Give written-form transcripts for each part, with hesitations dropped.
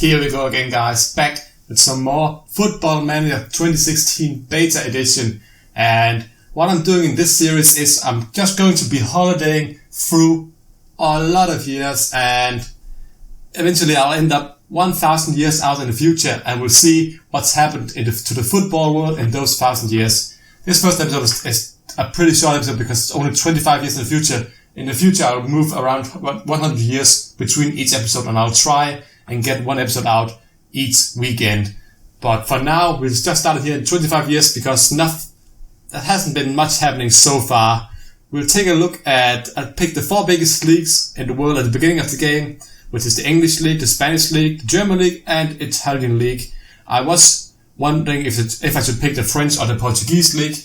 Here we go again, guys, back with some more Football Manager 2016 Beta Edition. And what I'm doing in this series is I'm just going to be holidaying through a lot of years, and eventually I'll end up 1,000 years out in the future, and we'll see what's happened to the football world in those 1,000 years. This first episode is a pretty short episode because it's only 25 years in the future. In the future, I'll move around 100 years between each episode, and I'll try and get one episode out each weekend. But for now, we've just started here in 25 years because there hasn't been much happening so far. We'll take a look at pick the 4 biggest leagues in the world at the beginning of the game, which is the English League, the Spanish League, the German League, and Italian League. I was wondering if I should pick the French or the Portuguese League,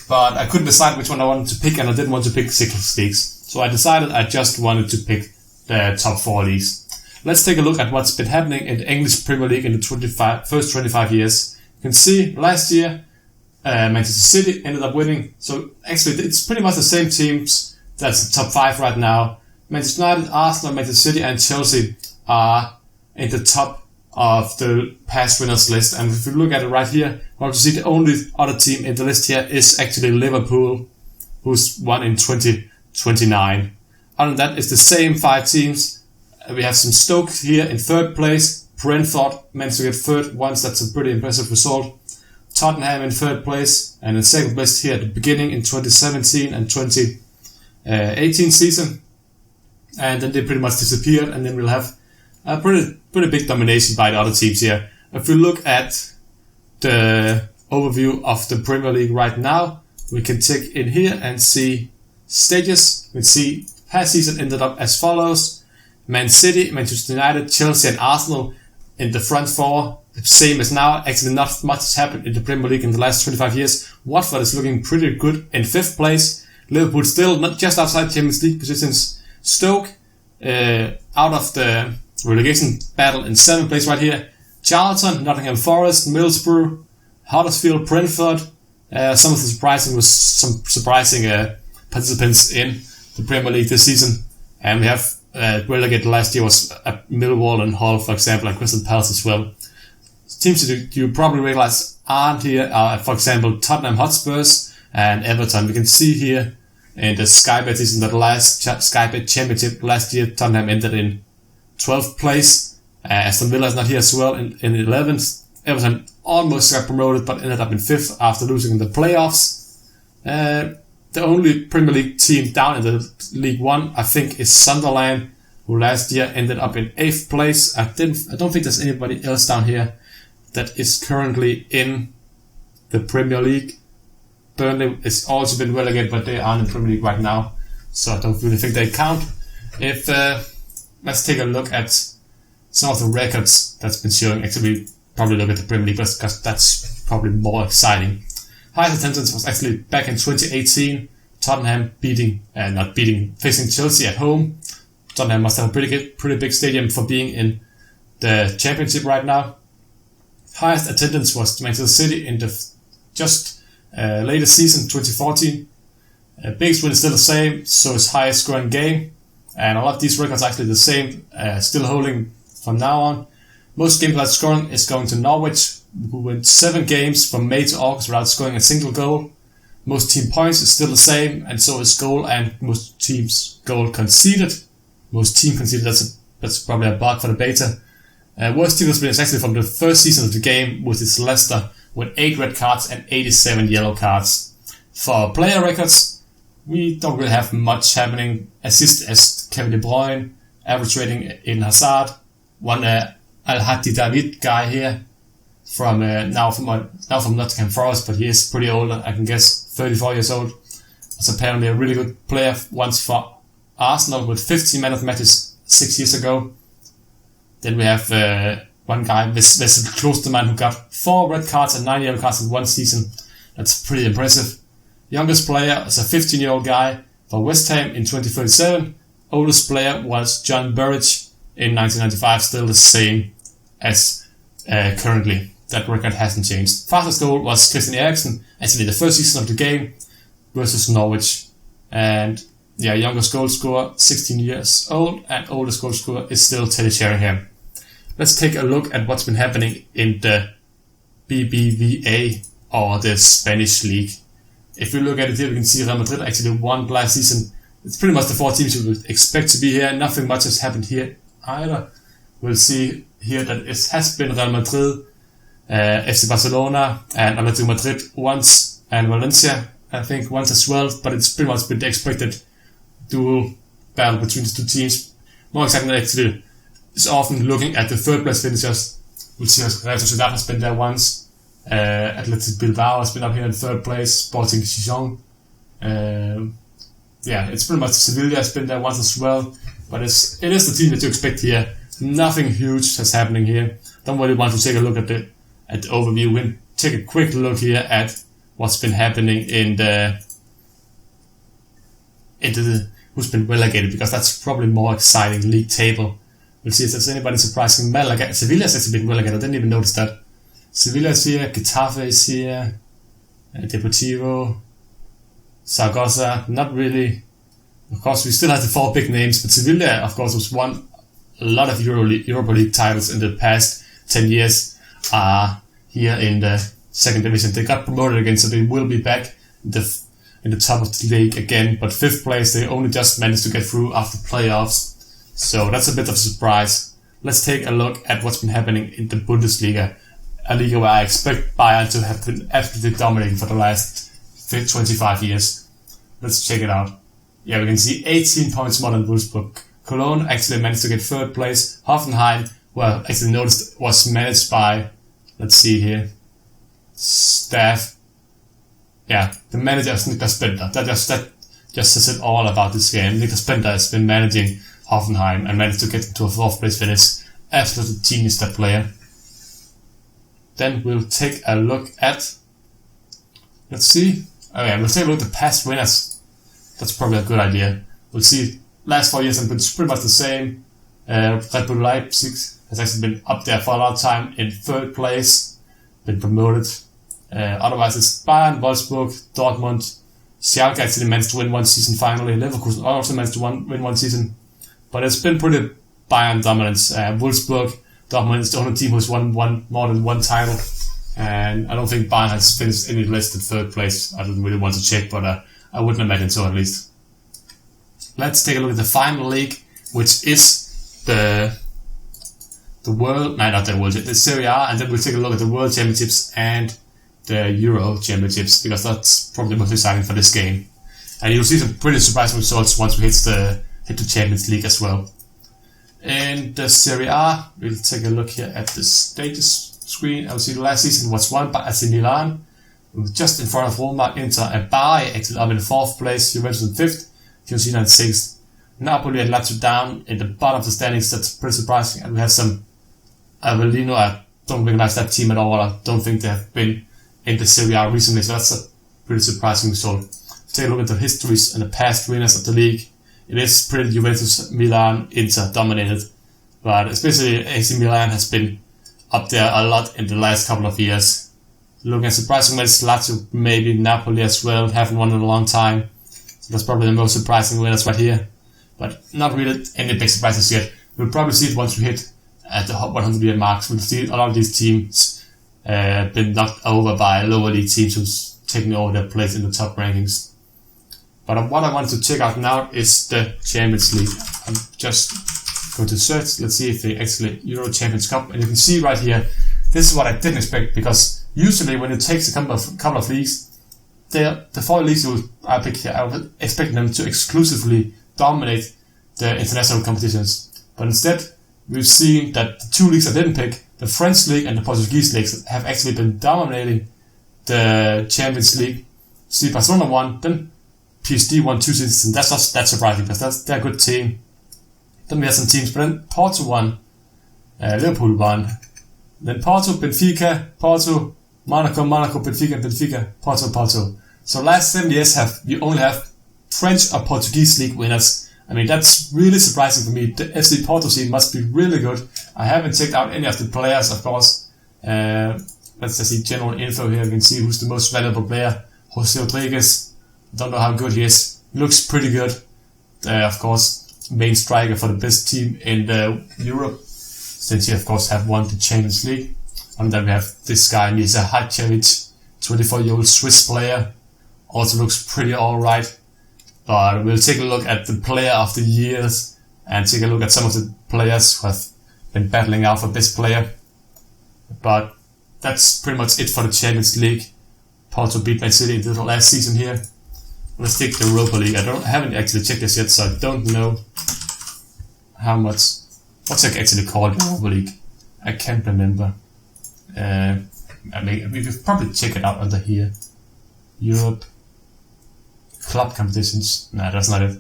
but I couldn't decide which one I wanted to pick, and I didn't want to pick 6 leagues. So I decided I just wanted to pick the top 4 leagues. Let's take a look at what's been happening in the English Premier League in the first 25 years. You can see last year, Manchester City ended up winning. So actually, it's pretty much the same teams. That's the top 5 right now. Manchester United, Arsenal, Manchester City, and Chelsea are in the top of the past winners list. And if you look at it right here, well, you see the only other team in the list here is actually Liverpool, who's won in 2029. Other than that, it's the same 5 teams. We have some Stoke here in 3rd place. Brentford managed to get 3rd once. That's a pretty impressive result. Tottenham in 3rd place, and in 2nd place here at the beginning in 2017 and 2018 season. And then they pretty much disappeared, and then we'll have a pretty big domination by the other teams here. If we look at the overview of the Premier League right now, we can take in here and see stages. We can see past season ended up as follows: Man City, Manchester United, Chelsea, and Arsenal in the front 4. Same as now. Actually, not much has happened in the Premier League in the last 25 years. Watford is looking pretty good in 5th place. Liverpool still not just outside Champions League positions. Stoke out of the relegation battle in 7th place right here. Charlton, Nottingham Forest, Middlesbrough, Huddersfield, Brentford. Some of the surprising participants in the Premier League this season. And we have relegated last year was Millwall and Hull, for example, and Crystal Palace as well. Teams that you probably realize aren't here are, for example, Tottenham Hotspurs and Everton. We can see here in the Sky Bet season that last Sky Bet Championship last year, Tottenham ended in 12th place. Aston Villa is not here as well in 11th. Everton almost got promoted but ended up in 5th after losing in the playoffs. The only Premier League team down in the League One, I think, is Sunderland, who last year ended up in 8th place. I don't think there's anybody else down here that is currently in the Premier League. Burnley has also been relegated, but they aren't in the Premier League right now, so I don't really think they count. Let's take a look at some of the records that's been showing. Actually, probably look at the Premier League because that's probably more exciting. Highest attendance was actually back in 2018. Tottenham facing Chelsea at home. Tottenham must have a pretty big stadium for being in the Championship right now. Highest attendance was Manchester City in the latest season, 2014. Biggest win is still the same, so is highest scoring game. And a lot of these records are actually the same, still holding from now on. Most games without scoring is going to Norwich, who went 7 games from May to August without scoring a single goal. Most team points is still the same, and so is goal and most teams goal conceded. Most team conceded, that's probably a bug for the beta. Worst team has been actually from the first season of the game, which is Leicester, with 8 red cards and 87 yellow cards. For player records, we don't really have much happening. Assist as Kevin De Bruyne, average rating in Hazard, one Al-Hadi David guy here from Nottingham Forest, but he is pretty old, I can guess 34 years old. Was apparently a really good player once for Arsenal with 15 man of the matches 6 years ago. Then we have one guy, Wesley Klosterman, who got 4 red cards and 9 yellow cards in one season. That's pretty impressive. Youngest player is a 15-year-old guy for West Ham in 2037. Oldest player was John Burridge in 1995, still the same as currently. That record hasn't changed. Fastest goal was Christian Eriksen, actually the first season of the game versus Norwich. And youngest goal scorer, 16 years old, and oldest goal scorer is still Teddy Sheringham. let's take a look at what's been happening in the BBVA, or the Spanish league. If we look at it here, we can see Real Madrid actually won last season. It's pretty much the 4 teams you would expect to be here. Nothing much has happened here either. We'll see here that it has been Real Madrid, FC Barcelona, and Atletico Madrid once, and Valencia, I think, once as well. But it's pretty much been the expected dual battle between the 2 teams. More exactly, actually, is often looking at the 3rd place finishers. We'll see Real Sociedad has been there once. Athletic Bilbao has been up here in 3rd place. Sporting Gijón. It's pretty much Sevilla has been there once as well. But it is the team that you expect here. Nothing huge is happening here. Don't really want to take a look at the overview. We'll take a quick look here at what's been happening in the who's been relegated, because that's probably more exciting league table. We'll see if there's anybody surprising. Malaga, Sevilla's actually been relegated. I didn't even notice that. Sevilla is here, Getafe is here, Deportivo, Zaragoza, not really. Of course, we still have the 4 big names, but Sevilla, of course, has won a lot of Europa League titles in the past 10 years. Here in the 2nd division, they got promoted again, so they will be back in the top of the league again. But 5th place, they only just managed to get through after playoffs, so that's a bit of a surprise. Let's take a look at what's been happening in the Bundesliga, a league where I expect Bayern to have been absolutely dominating for the last 25 years. Let's check it out. Yeah, we can see 18 points more than Wolfsburg. Cologne actually managed to get 3rd place. Hoffenheim, well, actually noticed, was managed by, let's see here, staff. Yeah, the manager is Niklas Bender. That just says it all about this game. Niklas Bender has been managing Hoffenheim and managed to get into a 4th place finish. Absolutely genius, that player. Then we'll take a look at, let's see. Okay, we'll take a look at the past winners. That's probably a good idea. We'll see. Last 4 years have been pretty much the same. Red Bull Leipzig has actually been up there for a long time in 3rd place, been promoted. Otherwise, it's Bayern, Wolfsburg, Dortmund. Schalke actually managed to win 1 season finally. Leverkusen also managed to win 1 season. But it's been pretty Bayern dominance. Wolfsburg, Dortmund is the only team who's won more than 1 title. And I don't think Bayern has finished any list in 3rd place. I don't really want to check, but I wouldn't imagine so, at least. Let's take a look at the final league, which is the Serie A, and then we'll take a look at the World Championships and the Euro Championships, because that's probably most exciting for this game. And you'll see some pretty surprising results once we hit the Champions League as well. In the Serie A, we'll take a look here at the status screen. I'll see the last season was won by AC Milan, just in front of Roma, Inter, and Bari actually up in 4th place. Juventus in 5th, Fiorentina in 6th. Napoli and Lazio down in the bottom of the standings. That's pretty surprising. And we have some Avellino. I don't recognize that team at all. I don't think they have been in the Serie A recently, so that's a pretty surprising result. Take a look at the histories and the past winners of the league. It is pretty Juventus, Milan, Inter dominated, but especially AC Milan has been up there a lot in the last couple of years. Looking at surprising winners, Lazio, maybe Napoli as well, haven't won in a long time. So that's probably the most surprising winners right here. But not really any big surprises yet. We'll probably see it once we hit at the 100 year marks. We'll see a lot of these teams been knocked over by lower league teams who's taking over their place in the top rankings. But what I wanted to check out now is the Champions League. I'm just going to search. Let's see if they actually Euro Champions Cup. And you can see right here, this is what I didn't expect, because usually when it takes a couple of leagues, the 4 leagues I pick here, I would expect them to exclusively dominate the international competitions. But instead, we've seen that the 2 leagues I didn't pick, the French League and the Portuguese leagues, have actually been dominating the Champions League. See, Barcelona won, then PSG won 2 seasons, and that's not that surprising, because they're a good team. Then we have some teams, but then Porto won, Liverpool won, then Porto, Benfica, Porto, Monaco, Benfica, Porto. So last 7 years we only have French or Portuguese league winners. I mean, that's really surprising for me. The FC Porto team must be really good. I haven't checked out any of the players, of course. Let's just see general info here. You can see who's the most valuable player. Jose Rodriguez. Don't know how good he is. Looks pretty good. Of course, main striker for the best team in Europe. since he of course have won the Champions League. And then we have this guy, Misa Hadjevic, 24-year-old Swiss player, also looks pretty alright. But we'll take a look at the player of the years and take a look at some of the players who have been battling out for best player. But that's pretty much it for the Champions League. Porto beat Man City in the last season here. Let's take the Europa League. I haven't actually checked this yet, so I don't know how much. What's it actually called, Europa League? I can't remember. I mean, we could probably check it out under here. Europe. Club competitions. Nah, that's not it.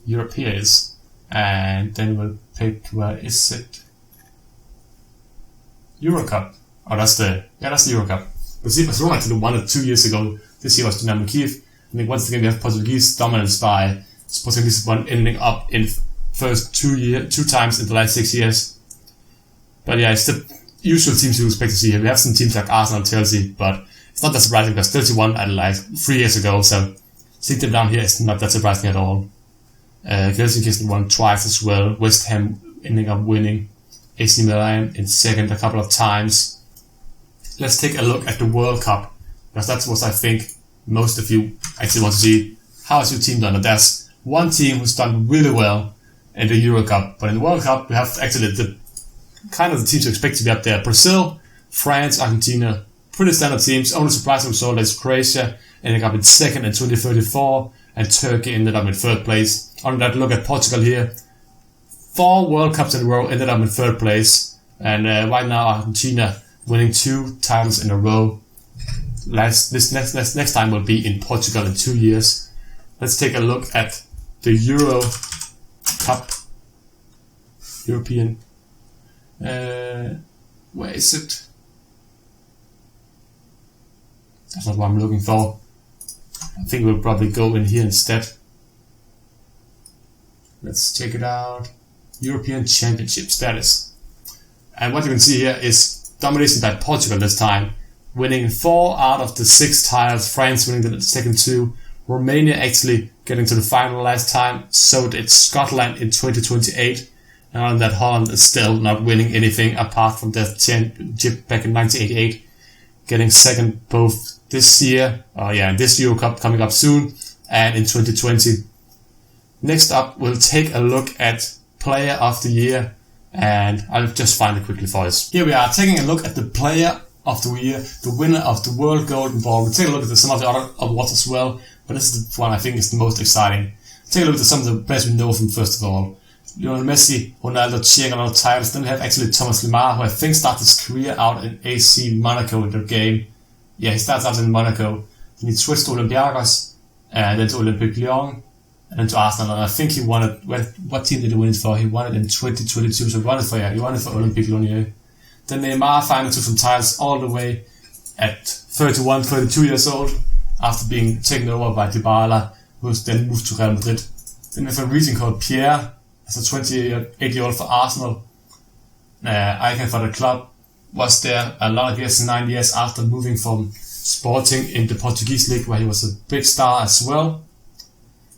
Europe here is. And then we'll pick, where is it? Euro Cup. Oh, that's the Euro Cup. But see, Barcelona actually won it 2 years ago. This year was Dynamo Kiev. I think once again we have Portuguese dominance by Portuguese one ending up in first 2 times in the last 6 years. But yeah, it's the usual teams you expect to see here. We have some teams like Arsenal and Chelsea, but it's not that surprising because Chelsea won at like 3 years ago, so seeing them down here is not that surprising at all. Chelsea won twice as well. West Ham ending up winning. AC Milan in second a couple of times. Let's take a look at the World Cup, because that's what I think most of you actually want to see. How has your team done? And there's one team who's done really well in the Euro Cup, but in the World Cup we have actually the kind of the teams you expect to be up there. Brazil, France, Argentina, pretty standard teams. Only surprising result is Croatia ending up in second in 2034, and Turkey ended up in third place. On that, look at Portugal here. 4 World Cups in a row, ended up in third place, and right now Argentina winning 2 titles in a row. Next time will be in Portugal in 2 years. Let's take a look at the Euro Cup. European. Where is it? That's not what I'm looking for. I think we'll probably go in here instead. Let's check it out. European Championship status. And what you can see here is domination by Portugal this time, winning 4 out of the 6 titles, France winning the second 2, Romania actually getting to the final last time, so did Scotland in 2028, and on that Holland is still not winning anything apart from the championship back in 1988, getting second both this year, this Euro Cup coming up soon, and in 2020. Next up, we'll take a look at Player of the Year, and I'll just find it quickly for us. Here we are taking a look at the Player of the Year, the winner of the World Golden Ball. We'll take a look at some of the other awards as well, but this is the one I think is the most exciting. Take a look at some of the players we know from first of all. Lionel Messi, Ronaldo, cheering on all titles. Then we have actually Thomas Lemar, who I think started his career out in AC Monaco in the game. Yeah, he starts out in Monaco. Then he switched to Olympiacos, and then to Olympique Lyon, and then to Arsenal. And I think he won it. What team did he win it for? He won it in 2022. So he won it for Olympique Lyon. Then Neymar finally took some titles all the way at 31, 32 years old, after being taken over by Dybala, who then moved to Real Madrid. Then we have a region called Pierre, as a 28-year-old for Arsenal, icon for the club, was there a lot of years, 9 years after moving from Sporting in the Portuguese league, where he was a big star as well.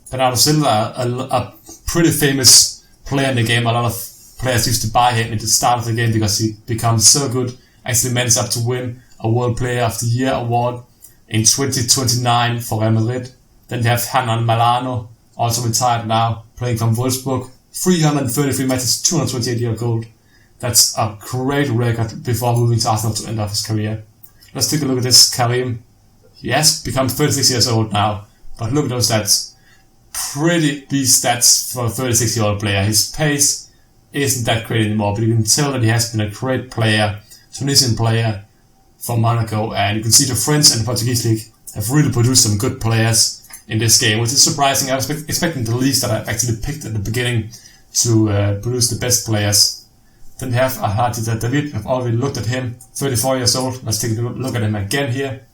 Bernardo Silva, a pretty famous player in the game. A lot of players used to buy him at the start of the game because he becomes so good. Actually managed up to win a World Player of the Year award in 2029 for Real Madrid. Then we have Hernan Malano, also retired now, playing from Wolfsburg. 333 matches, 228 years old. That's a great record before moving to Arsenal to end off his career. Let's take a look at this Karim. He has become 36 years old now, but look at those stats. Pretty beast stats for a 36-year-old player. His pace isn't that great anymore, but you can tell that he has been a great player, Tunisian player for Monaco, and you can see the French and the Portuguese league have really produced some good players in this game, which is surprising. I was expecting the leagues that I actually picked at the beginning to produce the best players. Then we have Ahadita David. I've already looked at him, 34 years old. Let's take a look at him again here.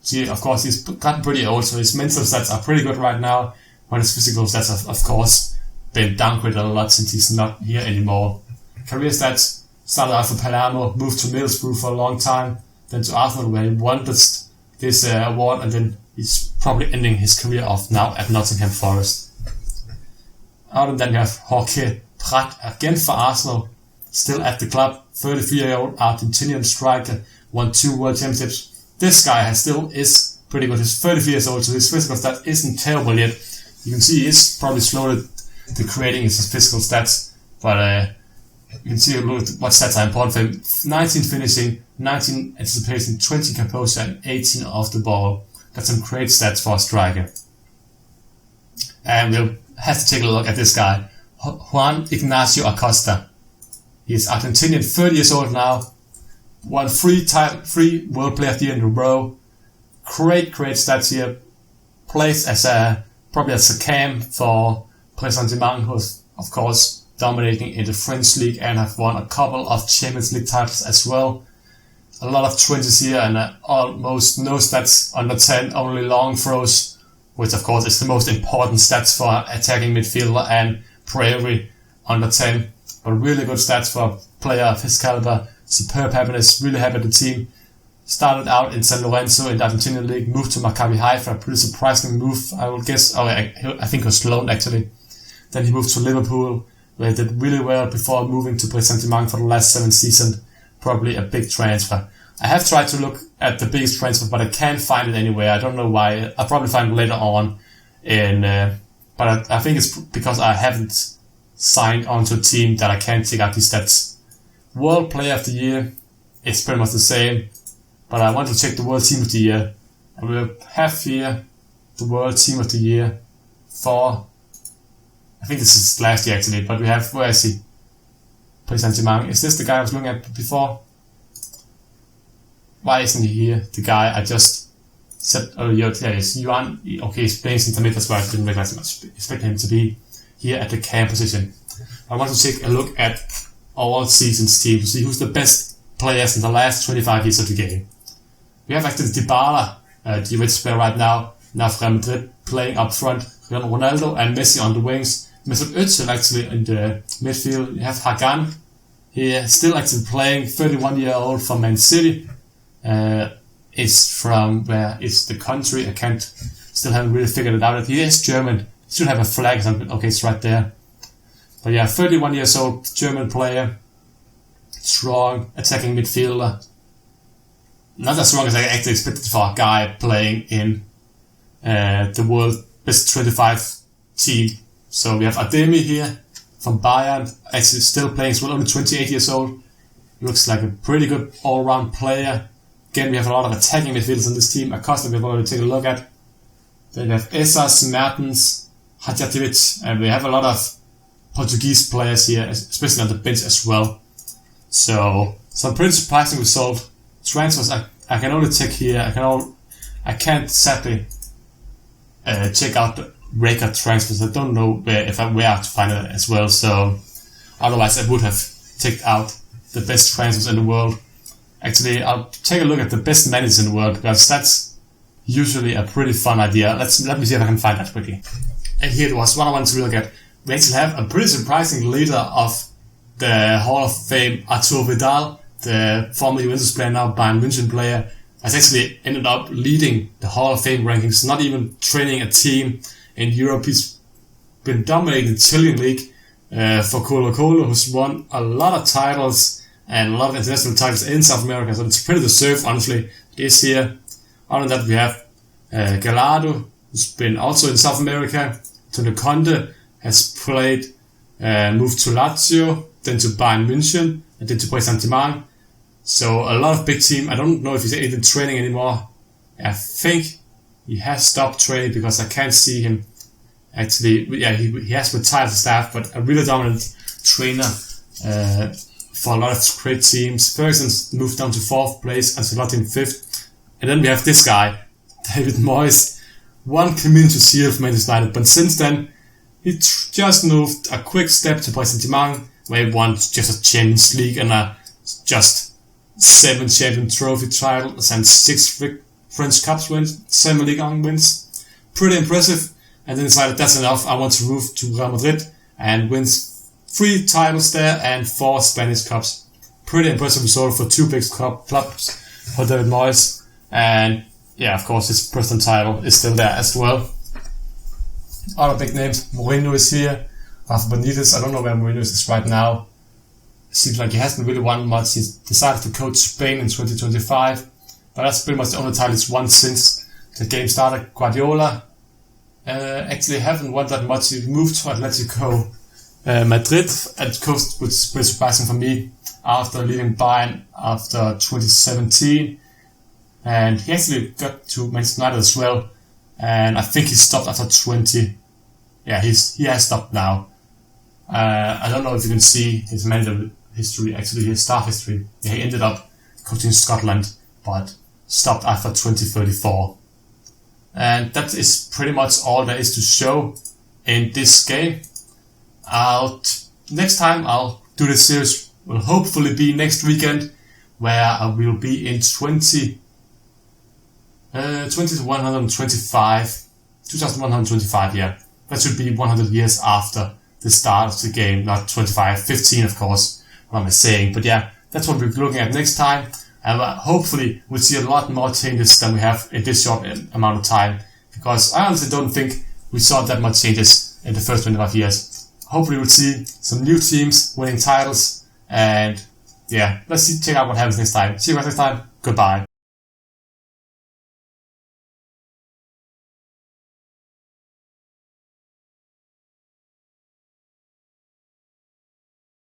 See, of course, he's gotten pretty old, so his mental stats are pretty good right now, but his physical stats have, of course, been downgraded a lot since he's not here anymore. Career stats: started out for Palermo, moved to Middlesbrough for a long time, then to Arsenal where he won this award, and then he's probably ending his career off now at Nottingham Forest. Other than that, we have Jorge Prat again for Arsenal, still at the club, 34-year-old Argentinian striker, won 2 World Championships. This guy still is pretty good. He's 33 years old, so his physical stats isn't terrible yet. You can see he is probably slowly degrading his physical stats, but you can see what stats are important for him. 19 finishing, 19 anticipation, 20 composure, and 18 off the ball. That's some great stats for a striker. And we'll have to take a look at this guy, Juan Ignacio Acosta. He is Argentinian, 30 years old now. Won 3 World Player of the Year in a row. Great stats here. Plays probably as a cam for Paris Saint-Germain, who's of course dominating in the French league and have won a couple of Champions League titles as well. A lot of 20s here and almost no stats under 10, only long throws, which of course is the most important stats for attacking midfielder and bravery under 10. But really good stats for a player of his caliber. Superb happiness, really happy with the team. Started out in San Lorenzo in the Argentinian league, moved to Maccabi Haifa, a pretty surprising move, I would guess. I think he was loaned actually. Then he moved to Liverpool, where he did really well before moving to Paris Saint-Germain for the last 7 seasons. Probably a big transfer. I have tried to look at the biggest transfer, but I can't find it anywhere. I don't know why. I'll probably find it later on. But I think it's because I haven't signed onto a team that I can't take out these stats. World Player of the Year is pretty much the same, but I want to check the World Team of the Year. And we'll have here the World Team of the Year for, I think this is last year actually, but we have, where is he? Paris Saint-Germain. Is this the guy I was looking at before? Why isn't he here? The guy I just said, it's Yuan. Okay, he's playing center mid, that's why I didn't recognize him. I expect him to be here at the cam position. I want to take a look at all seasons team to see who's the best players in the last 25 years of the game. We have actually Dybala, the rich player right now for Real Madrid, playing up front. Ronaldo and Messi on the wings. Mesut Özil actually in the midfield. You have Hakan. He is still actually playing, 31-year-old from Man City. Is from where is the country? I still haven't really figured it out. He is German. He should have a flag or something. Okay, it's right there. But yeah, 31 years old, German player. Strong, attacking midfielder. Not as strong as I actually expected for a guy playing in the world best 25 team. So we have Ademi here from Bayern, actually still playing as well, only 28 years old. Looks like a pretty good all-round player. Again, we have a lot of attacking midfielders on this team. Acosta we've already taken a look at. Then we have Esas, Mertens, Hadjatovic, and we have a lot of Portuguese players here, especially on the bench as well. So, some pretty surprising result. Transfers I can only check here. I can't sadly check out the record transfers. I don't know where to find it as well. So, otherwise I would have checked out the best transfers in the world. Actually, I'll take a look at the best managers in the world, because that's usually a pretty fun idea. Let me see if I can find that quickly. And here it was, what I wanted to look at. We actually have a pretty surprising leader of the Hall of Fame, Arturo Vidal, the former Juventus player, now Bayern München player, has actually ended up leading the Hall of Fame rankings, not even training a team in Europe. He's been dominating the Italian league for Colo-Colo, who's won a lot of titles and a lot of international titles in South America, so it's pretty deserved, honestly. It is here. Other than that, we have Gallardo, who's been also in South America. Antonio Conte has played, moved to Lazio, then to Bayern München, and then to Paris Saint-Germain. So a lot of big team. I don't know if he's even training anymore. I think he has stopped training because I can't see him. Actually, yeah, he has retired the staff, but a really dominant trainer for a lot of great teams. Ferguson's moved down to 4th place, Ancelotti in 5th. And then we have this guy, David Moyes. One community seal of Manchester United, but since then, he just moved a quick step to Paris Saint-Germain, where he won just a Champions League and just 7 Champions Trophy titles and 6 French Cups wins, 7 Ligue 1 wins. Pretty impressive. And then decided that's enough, I want to move to Real Madrid and wins 3 titles there and 4 Spanish Cups. Pretty impressive result for 2 big clubs for David Moyes. And yeah, of course, his president title is still there as well. Other big names, Mourinho is here. after Benitez. I don't know where Mourinho is right now. It seems like he hasn't really won much. He's decided to coach Spain in 2025, but that's pretty much the only title he's won since the game started. Guardiola actually haven't won that much. He moved to Atletico Madrid at coast, which is pretty surprising for me, after leaving Bayern after 2017. And he actually got to Manchester United as well, and I think he stopped after 20. Yeah, he has stopped now. I don't know if you can see his manager history, actually his staff history. Yeah, he ended up coaching Scotland, but stopped after 2034. And that is pretty much all there is to show in this game. Next time I'll do this series will hopefully be next weekend, where I will be in 20 to 125, 2125, yeah. That should be 100 years after the start of the game, not 25, 15 of course, what am I saying, but yeah, that's what we'll be looking at next time, and hopefully we'll see a lot more changes than we have in this short amount of time, because I honestly don't think we saw that much changes in the first 25 years. Hopefully we'll see some new teams winning titles, and yeah, check out what happens next time. See you guys next time, goodbye.